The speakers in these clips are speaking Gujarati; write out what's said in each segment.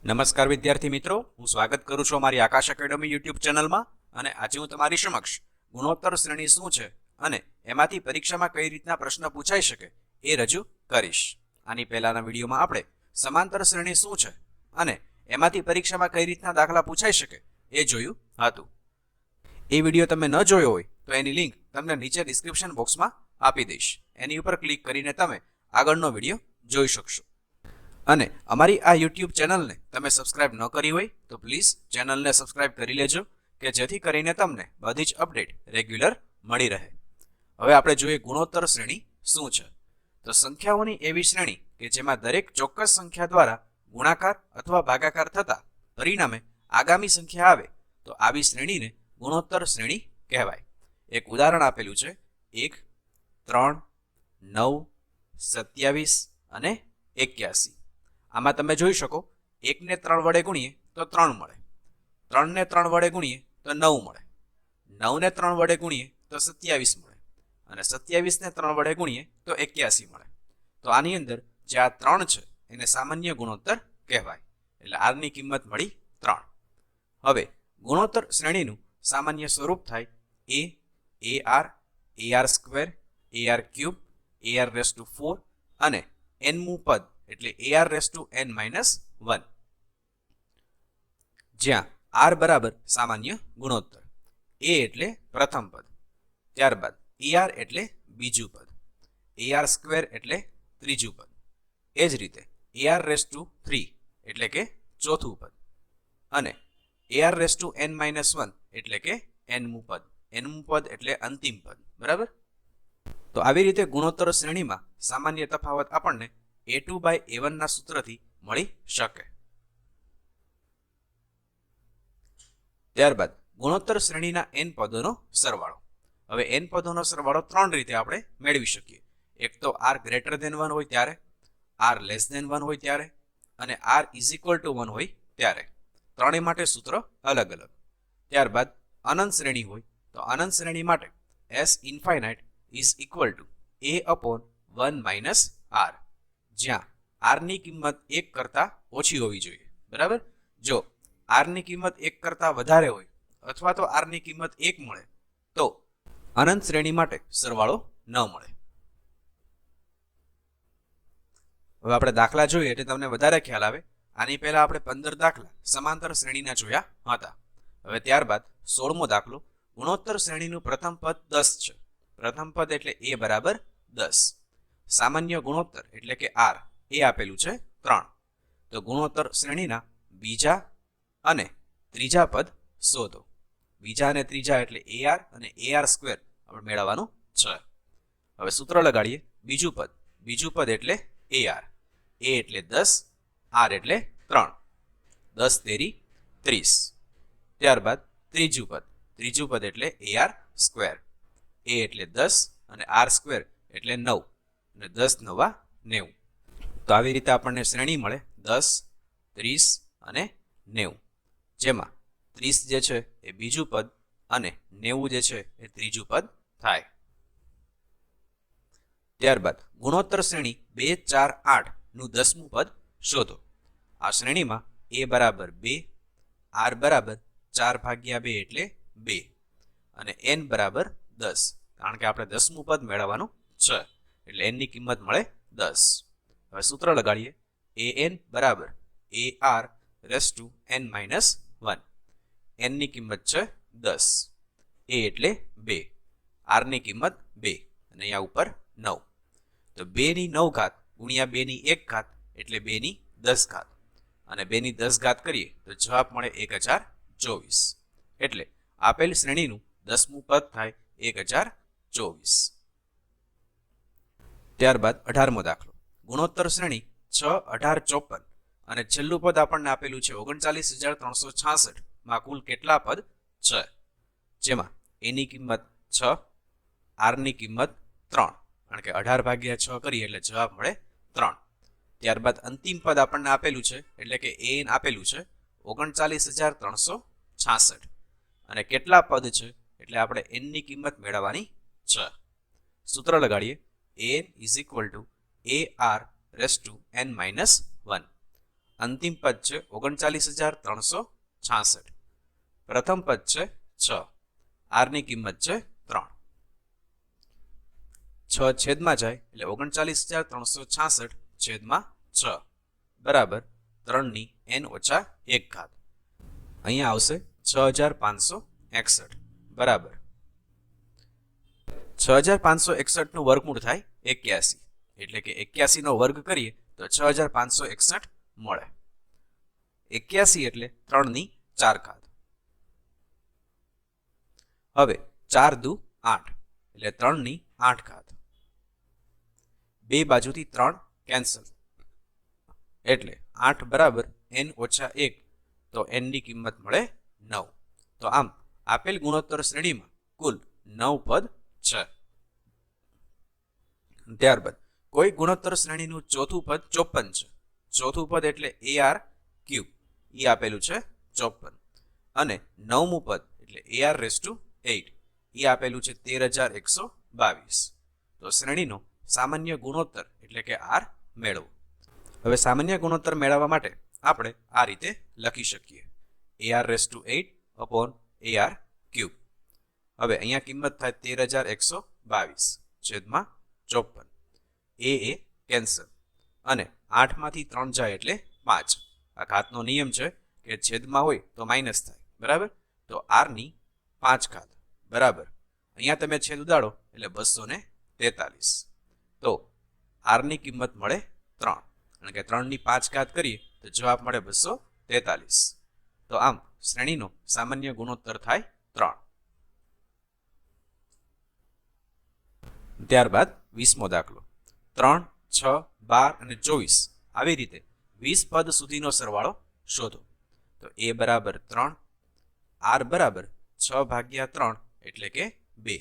નમસ્કાર વિદ્યાર્થી મિત્રો, હું સ્વાગત કરું છું અમારી આકાશ એકેડમી યુટ્યુબ ચેનલમાં. અને આજે હું તમારી સમક્ષ ગુણોત્તર શ્રેણી શું છે અને એમાંથી પરીક્ષામાં કઈ રીતના પ્રશ્ન પૂછાઈ શકે એ રજૂ કરીશ. આની પહેલાના વિડીયોમાં આપણે સમાંતર શ્રેણી શું છે અને એમાંથી પરીક્ષામાં કઈ રીતના દાખલા પૂછાઈ શકે એ જોયું હતું. એ વિડીયો તમે ન જોયો હોય તો એની લિંક તમને નીચે ડિસ્ક્રિપ્શન બોક્સમાં આપી દઈશ. એની ઉપર ક્લિક કરીને તમે આગળનો વિડીયો જોઈ શકશો. અને અમારી આ યુટ્યુબ ચેનલને તમે સબસ્ક્રાઇબ ન કરી હોય તો પ્લીઝ ચેનલને સબસ્ક્રાઇબ કરી લેજો કે જેથી કરીને તમને બધી જ અપડેટ રેગ્યુલર મળી રહે. હવે આપણે જોઈએ ગુણોત્તર શ્રેણી શું છે. તો સંખ્યાઓની એવી શ્રેણી કે જેમાં દરેક ચોક્કસ સંખ્યા દ્વારા ગુણાકાર અથવા ભાગાકાર થતા પરિણામે આગામી સંખ્યા આવે તો આવી શ્રેણીને ગુણોત્તર શ્રેણી કહેવાય. એક ઉદાહરણ આપેલું છે 1, 3, 9, 27 અને 81. આમાં તમે જોઈ શકો 1 ને 3 વડે ગુણીએ તો 3 મળે, 3 ને 3 વડે ગુણીએ તો 9 મળે, 9 ને 3 વડે ગુણીએ તો 27 મળે અને 27 ને 3 વડે ગુણીએ તો 81 મળે. તો આની અંદર જે આ 3 છે એને સામાન્ય ગુણોત્તર કહેવાય. એટલે r ની કિંમત મળી 3. હવે ગુણોત્તર શ્રેણીનું સામાન્ય સ્વરૂપ થાય ar, ar square, ar cube, ar⁴ અને nમું પદ એટલે ar⁻n-1, જ્યાં r બરાબર સામાન્ય ગુણોત્તર, a એટલે પ્રથમ પદ, ત્યારબાદ ar એટલે બીજું પદ, ar સ્ક્વેર એટલે ત્રીજું પદ, એ જ રીતે ar⁻³ એટલે કે ચોથું પદ અને ar⁻n-1 એટલે કે nમું પદ, nમું પદ એટલે અંતિમ પદ. બરાબર. તો આવી રીતે ગુણોત્તર શ્રેણીમાં સામાન્ય તફાવત આપણને a2/a1 ના સૂત્રથી મળી શકે. ત્યારબાદ ગુણોત્તર શ્રેણીના n પદોનો સરવાળો. હવે n પદોનો સરવાળો 3 રીતે આપણે મેળવી શકીએ. એક તો r greater than 1 હોય ત્યારે, r less than 1 હોય ત્યારે અને r=1 હોય ત્યારે. ત્રણેય માટે સૂત્ર અલગ અલગ. ત્યારબાદ અનંત શ્રેણી હોય તો અનંત શ્રેણી માટે S∞ a/1 - r, જ્યાં r ની કિંમત 1 કરતા ઓછી હોવી જોઈએ. બરાબર. જો r ની કિંમત 1 કરતા વધારે હોય અથવા તો r ની કિંમત 1 મળે તો અનંત શ્રેણી માટે સરવાળો ન મળે. હવે આપણે દાખલા જોઈએ એટલે તમને વધારે ખ્યાલ આવે. આની પહેલા આપણે 15 દાખલા સમાંતર શ્રેણીના જોયા હતા. હવે ત્યારબાદ 16મો દાખલો. ગુણોત્તર શ્રેણીનું પ્રથમ પદ 10 છે. પ્રથમ પદ એટલે a બરાબર 10. સામાન્ય ગુણોત્તર એટલે કે r એ આપેલું છે 3. તો ગુણોત્તર શ્રેણીના બીજા અને ત્રીજા પદ શોધો. બીજા અને ત્રીજા એટલે ar અને ar² આપણે મેળવવાનું છે. હવે સૂત્ર લગાડીએ. બીજું પદ એટલે ar, a એટલે 10, r એટલે 3, 10 તેરી 30. ત્યારબાદ ત્રીજું પદ એટલે ar², a એટલે 10 અને r² એટલે 9 અને 10 × 9 = 90. તો આવી રીતે આપણને શ્રેણી મળે 10, 30 અને 90, જેમાં 30 જે છે એ બીજું પદ અને 90 જે છે એ ત્રીજું પદ થાય. ત્યારબાદ ગુણોત્તર શ્રેણી 2, 4, 8 નું 10મું પદ શોધો. આ શ્રેણીમાં a બરાબર 2, r બરાબર 4/2 એટલે 2 અને n બરાબર 10, કારણ કે આપણે 10મું પદ મેળવવાનું છે એટલે n ની કિંમત મળે 10. હવે સૂત્ર લગાડીએ. an બરાબર ar⁻n-1, n ની કિંમત છે 10, a એટલે 2, r ની કિંમત 2 અને અહીંયા ઉપર 9. તો 2^9 ગુણ્યા 2^1 એટલે 2^10 અને 2^10 કરીએ તો જવાબ મળે 1024. એટલે આપેલ શ્રેણીનું 10મું પદ થાય 1024. ત્યારબાદ 18મો દાખલો. ગુણોત્તર શ્રેણી 6, 18, 54 અને છેલ્લું પદ આપણને આપેલું છે 39366 માં કુલ કેટલા પદ છે? જેમાં a ની કિંમત 6, r ની કિંમત 3, કારણ કે 18/6 કરીએ એટલે જવાબ મળે 3. ત્યારબાદ અંતિમ પદ આપણને આપેલું છે એટલે કે an આપેલું છે 39366 અને કેટલા પદ છે એટલે આપણે n ની કિંમત મેળવવાની છે. સૂત્ર લગાડીએ. an = ar⁻n-1. અંતિમ પદ છે 39,366. પ્રથમ પદ છે 6. આર ની કિંમત છે 3. 6 છેદમાં જાય એટલે 39,366 છેદમાં 6 બરાબર 3 ની n ઓછા 1 ઘાત. અહીંયા આવશે 6,561 બરાબર 6,561 નું વર્ગમૂળ થાય 81, એટલે કે 81 નો વર્ગ કરીએ તો 6,561 મળે. 81 એટલે 3 ની 4 ઘાત. હવે 4 દુ 8 એટલે 3 ની 8 ઘાત. બે બાજુથી 3 કેન્સલ એટલે 8 બરાબર n ઓછા 1, તો n ની કિંમત મળે 9. તો આમ આપેલ ગુણોત્તર શ્રેણીમાં કુલ 9 પદ છે. ત્યારબાદ કોઈ ગુણોત્તર શ્રેણીનું ચોથું પદ 54 છે. ચોથું પદ એટલે AR ક્યુબ, એ આપેલું છે 54, અને નવમું પદ એટલે AR⁸8, એ આપેલું છે 13,122. તો શ્રેણીનો સામાન્ય ગુણોત્તર એટલે કે R મેળવો. હવે સામાન્ય ગુણોત્તર મેળવવા માટે આપણે આ રીતે લખી શકીએ, AR⁸8 AR ક્યુબ. હવે અહીંયા કિંમત થાય 13,122 છેદમાં 54. એ કેન્સલ અને 8 માંથી 3 જાય એટલે 5. આ ઘાતનો નિયમ છે કે છેદમાં હોય તો માઇનસ થાય, બરાબર. તો R ની 5 ઘાત બરાબર અહીંયા તમે છેદ ઉડાડો એટલે 243. તો R ની કિંમત મળે 3, કારણ કે 3 ની 5 ઘાત કરીએ તો જવાબ મળે 243. તો આમ શ્રેણીનો સામાન્ય ગુણોત્તર થાય 3. ત્યારબાદ 20મો દાખલો. 3, 6, 12 અને 24 આવી રીતે 20 પદ સુધીનો સરવાળો શોધો. તો A બરાબર 3, R બરાબર 6/3 એટલે કે 2,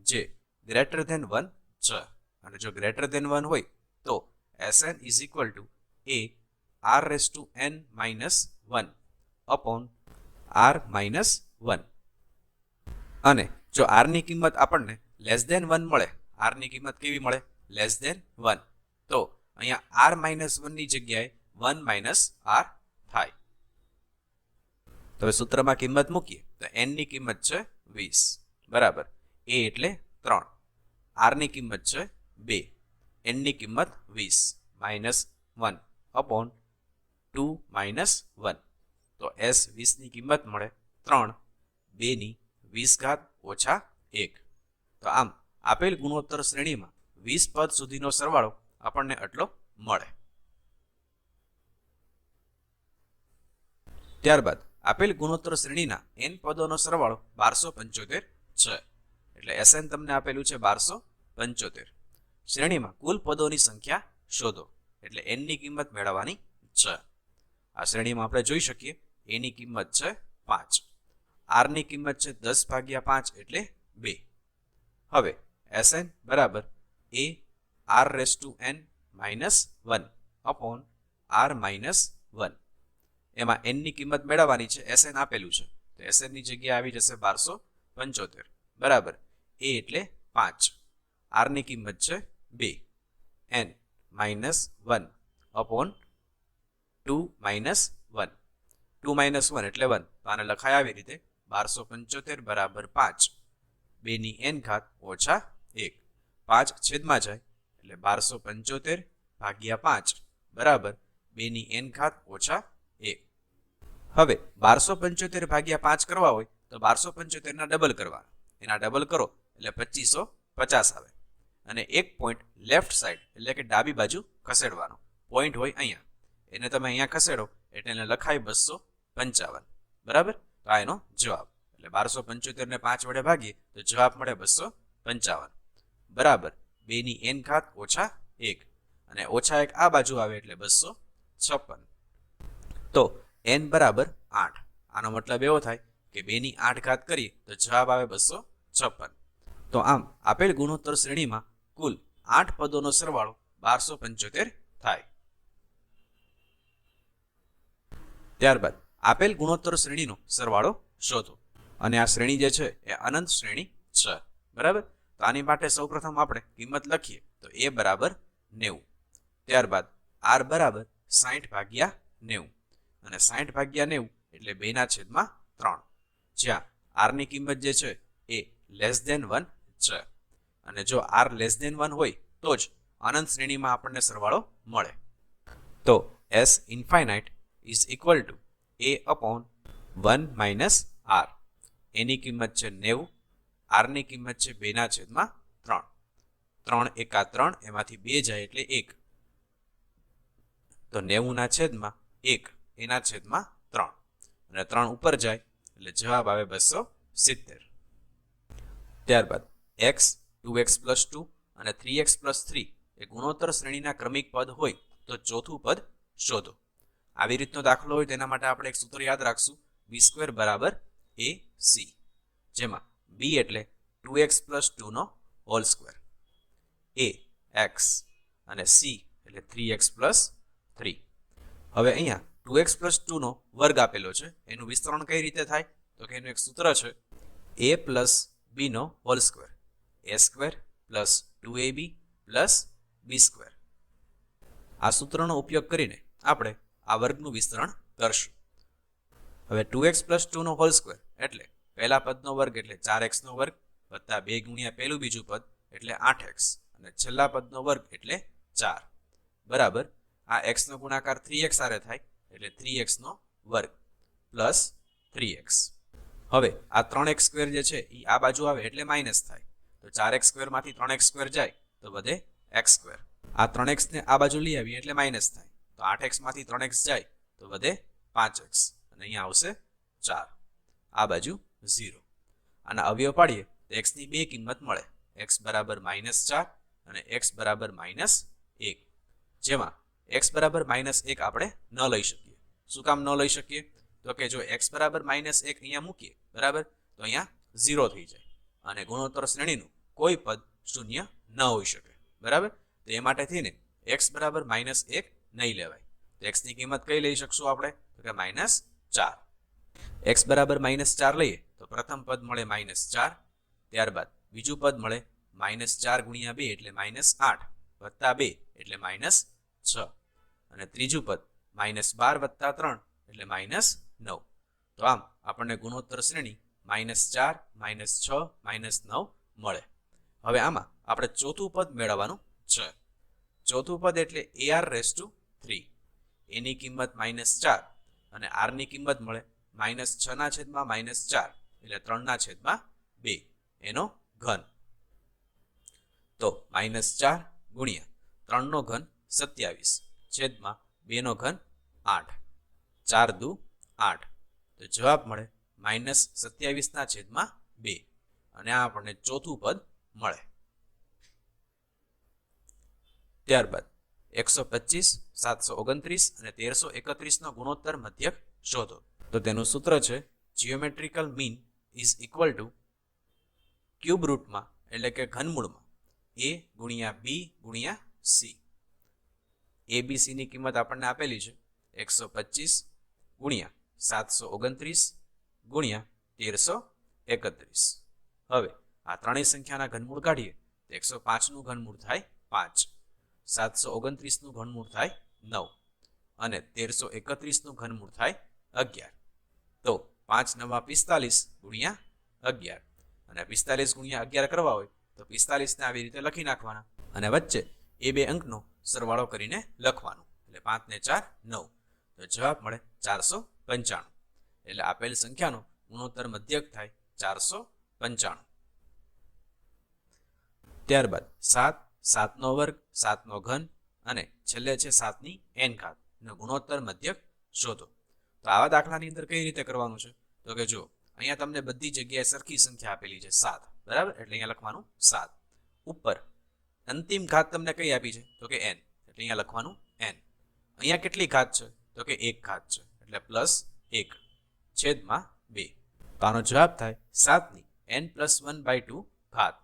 જે ગ્રેટર ધેન 1 છે. અને જો ગ્રેટર ધેન 1 હોય તો Sn = A r⁻n−1 upon r−1. અને જો r ની કિંમત આપણને લેસ ધેન 1 મળે, r ની કિંમત કેવી મળે? Less than 1. તો અહીંયા r−1 ની જગ્યાએ 1 - r થાય. તો હવે સૂત્રમાં કિંમત મૂકીએ તો n ની કિંમત છે 20 બરાબર. a એટલે 3, r ની કિંમત છે 2, n ની કિંમત 20 -1 upon 2 - 1. તો s 20 ની કિંમત મળે 3, 2 ની 20 ઘાત ઓછા 1. તો આમ આપેલ ગુણોત્તર શ્રેણીમાં 20 પદ સુધીનો સરવાળો આપણને આટલો મળે. ત્યારબાદ આપેલ ગુણોત્તર શ્રેણીના n પદોનો સરવાળો 1275 છે. એટલે Sn તમને આપેલું છે 1275. શ્રેણીમાં કુલ પદોની સંખ્યા શોધો, એટલે n ની કિંમત મેળવવાની છે. આ શ્રેણીમાં આપણે જોઈ શકીએ a ની કિંમત છે 5, r ની કિંમત છે 10/5 એટલે 2. હવે Sn બરાબર A r⁻n−1 upon r−1. એમાં n ની કિંમત મેળવવાની છે, Sn આપેલું છે તો Sn ની જગ્યાએ આવી જશે 1275 બરાબર. a એટલે 5, r ની કિંમત છે 2, n−1 upon 2 - 1. 2 - 1 એટલે 1. તો આને લખાય આવી રીતે 1275 બરાબર 5, 2 ની n ઘાત ઓછા 1. 5 છેદમાં જાય એટલે 1275/5 બરાબર 2 ની n ઘાત ઓછા 1. હવે 1275/5 કરવા હોય તો 1275 ના ડબલ કરવાના. એના ડબલ કરો એટલે 2550 આવે. અને એક પોઈન્ટ લેફ્ટ સાઈડ એટલે કે ડાબી બાજુ ખસેડવાનો. પોઈન્ટ હોય અહીંયા, એને તમે અહીંયા ખસેડો એટલે એને લખાય 255 બરાબર. તો આ એનો જવાબ. એટલે 1275 ને 5 વડે ભાગીએ તો જવાબ મળે 255 બરાબર 2 ની n ઘાત ઓછા 1. અને ઓછા 1 આ બાજુ આવે એટલે 256. તો n બરાબર 8. આનો મતલબ એવો થાય કે 2 ની 8 ઘાત કરીએ તો જવાબ આવે 256. તો આમ આપેલ ગુણોત્તર શ્રેણીમાં કુલ 8 પદોનો સરવાળો 1275 થાય. ત્યારબાદ આપેલ ગુણોત્તર શ્રેણીનો સરવાળો શોધો. અને આ શ્રેણી જે છે એ અનંત શ્રેણી છે બરાબર. તો આની માટે સૌપ્રથમ આપણે કિંમત લખીએ તો a બરાબર 90. ત્યારબાદ r બરાબર 60/3. 90 અને 60 ભાગ્યા 90 એટલે 2/3, જ્યાં આર ની કિંમત જે છે એ <1 છે અને જો આર <1 હોય તો જ અનંત શ્રેણીમાં આપણને સરવાળો મળે. તો s infinite is equal two a/1 - r. એની કિંમત છે 90, આર ની કિંમત છે 2/3. 3 એકા 3, એમાંથી 2 જાય એટલે 1, તો 90/1 એના છેદમાં 3 અને 3 ઉપર જાય એટલે જવાબ આવે 270. ત્યારબાદ x 2x + 2 અને 3x + 3 એ ગુણોત્તર શ્રેણીના ક્રમિક પદ હોય તો ચોથું પદ શોધો. આવી રીતનો દાખલો હોય તેના માટે આપણે એક સૂત્ર યાદ રાખશું, b² = ac, જેમાં b એટલે 2x + 2 નો હોલ સ્ક્વેર, a x અને c એટલે 3x + 3. હવે અહીંયા 2x + 2 નો વર્ગ આપેલો છે, એનું વિસ્તરણ કઈ રીતે થાય તો કે એનું એક સૂત્ર છે a + b નો whole square, a² + 2ab + b². આ સૂત્રનો ઉપયોગ કરીને આપણે આ વર્ગનું વિસ્તરણ કરશું. હવે 2x + 2 નો હોલ સ્ક્વેર એટલે પહેલા પદનો વર્ગ એટલે 4x નો વર્ગ વત્તા 2 ગુણ્યા પહેલું બીજું પદ એટલે 8x અને છેલ્લા પદનો વર્ગ એટલે 4 બરાબર આ x નો ગુણાકાર 3x સાથે થાય એટલે 3x નો વર્ગ પ્લસ 3x. હવે આ 3x² જે છે એ આ બાજુ આવે એટલે માઇનસ થાય, તો 4x² માંથી 3x² જાય તો વધે x². આ 3x ને આ બાજુ લઈ આવીએ એટલે માઇનસ થાય, તો 8x માંથી 3x જાય તો વધે 5x અને અહીંયા આવશે 4, આ બાજુ 0. આના અવયવ પાડીએ તો x ની બે કિંમત મળે, x બરાબર -4 અને x બરાબર -1, જેમાં x બરાબર -1 આપણે ન લઈ શકીએ. શું કામ ન લઈ શકીએ તો કે જો x બરાબર -1 અહીંયા મૂકીએ બરાબર તો અહીંયા 0 થઈ જાય અને ગુણોત્તર શ્રેણીનું કોઈ પદ શૂન્ય ન હોઈ શકે બરાબર. તો એ માટે થઈને x બરાબર -1 નહીં લેવાય. તો x ની કિંમત કઈ લઈ શકશું આપણે તો કે -4. x બરાબર -4 લઈએ તો પ્રથમ પદ મળે -4, ત્યારબાદ બીજું પદ મળે -4 ગુણ્યા 2 એટલે -8 વત્તા 2 એટલે -6 અને ત્રીજું પદ -12 વત્તા 3 એટલે -9. તો આમ આપણને ગુણોત્તર શ્રેણી -4 -6 -9 મળે. હવે આમાં આપણે ચોથું પદ મેળવવાનું છે. ચોથું પદ એટલે ar⁵, એની કિંમત -4 અને r ની કિંમત મળે -6/4 એટલે 3/2 એનો ઘન. તો -4 ગુણ્યા 3 નો ઘન 27 છેદમાં 2 નો ઘન 8, 4 દુ 8, તો જવાબ મળે -27/2 અને આ આપણને ચોથું પદ મળે. ત્યારબાદ 125, 729 અને 1331 નો ગુણોત્તર મધ્યક શોધો. તો તેનું સૂત્ર છે geometrical mean is equal to cube રૂટમાં એટલે કે ઘનમૂળમાં a ગુણ્યા b ગુણ્યા c. abc ની કિંમત આપણને આપેલી છે 125 ગુણ્યા 729 ગુણ્યા 1331. હવે આ ત્રણેય સંખ્યાના ઘનમૂળ કાઢીએ તો 105 નું ઘનમૂળ થાય 5, 729 નું ઘનમૂળ થાય 9 અને 1331 નું ઘનમૂળ થાય 11. તો 5 × 9 = 45 ગુણ્યા 11 અને 45 ગુણ્યા 11 કરવા હોય તો 45 ને આવી રીતે લખી નાખવાના અને વચ્ચે એ બે અંકનો સરવાળો કરીને લખવાનું એટલે 5 ને 4 9, તો જવાબ મળે 495. એટલે આપેલ સંખ્યાનો ગુણોત્તર મધ્યક થાય 495. ત્યારબાદ 7, 7 નો વર્ગ, 7 નો ઘન અને છેલ્લે છે 7 ની n ઘાત નો ગુણોત્તર મધ્યક શોધો. તો આવા દાખલાની અંદર કઈ રીતે કરવાનું છે તો કે જો અહીંયા તમને બધી જગ્યાએ સરખી સંખ્યા આપેલી છે 7 બરાબર, એટલે અહીંયા લખવાનું 7. ઉપર અંતિમ ઘાત તમને કઈ આપી છે તો કે n, એટલે અહીંયા લખવાનું n. અહીંયા કેટલી ઘાત છે તો કે 1 ઘાત છે એટલે +1 છેદમાં 2. તો આનો જવાબ થાય 7 ની n+1/2 ઘાત.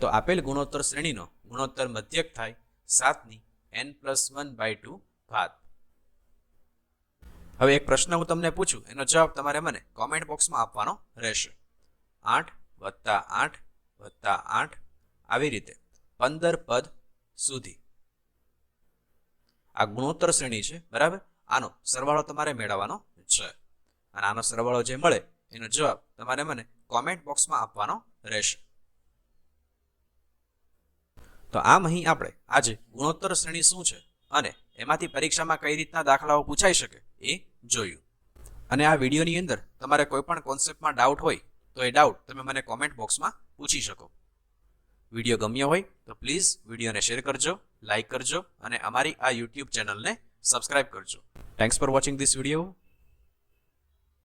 તો આપેલ ગુણોત્તર શ્રેણીનો ગુણોત્તર મધ્યક થાય 7 ની n+1/2 ઘાત. હવે એક પ્રશ્ન હું તમને પૂછું, એનો જવાબ તમારે મને કોમેન્ટ બોક્સમાં આપવાનો રહેશે. 8 + 8 + 8 આવી રીતે 15 પદ સુધી આ ગુણોત્તર શ્રેણી છે બરાબર. આનો સરવાળો તમારે મેળવવાનો છે અને આનો સરવાળો જે મળે એનો જવાબ તમારે મને કોમેન્ટ બોક્સમાં આપવાનો રહેશે. તો આમ અહીં આપણે આજે ગુણોત્તર શ્રેણી શું છે અને એમાંથી પરીક્ષામાં કઈ રીતના દાખલાઓ પૂછાઈ શકે એ જોયું. અને આ વિડીયોની અંદર તમારે કોઈ પણ કોન્સેપ્ટમાં ડાઉટ હોય તો એ ડાઉટ તમે મને કોમેન્ટ બોક્સમાં પૂછી શકો. વિડીયો ગમ્યો હોય તો પ્લીઝ વિડીયોને શેર કરજો, લાઇક કરજો અને અમારી આ યુટ્યુબ ચેનલને સબસ્ક્રાઇબ કરજો. Thanks for watching this video.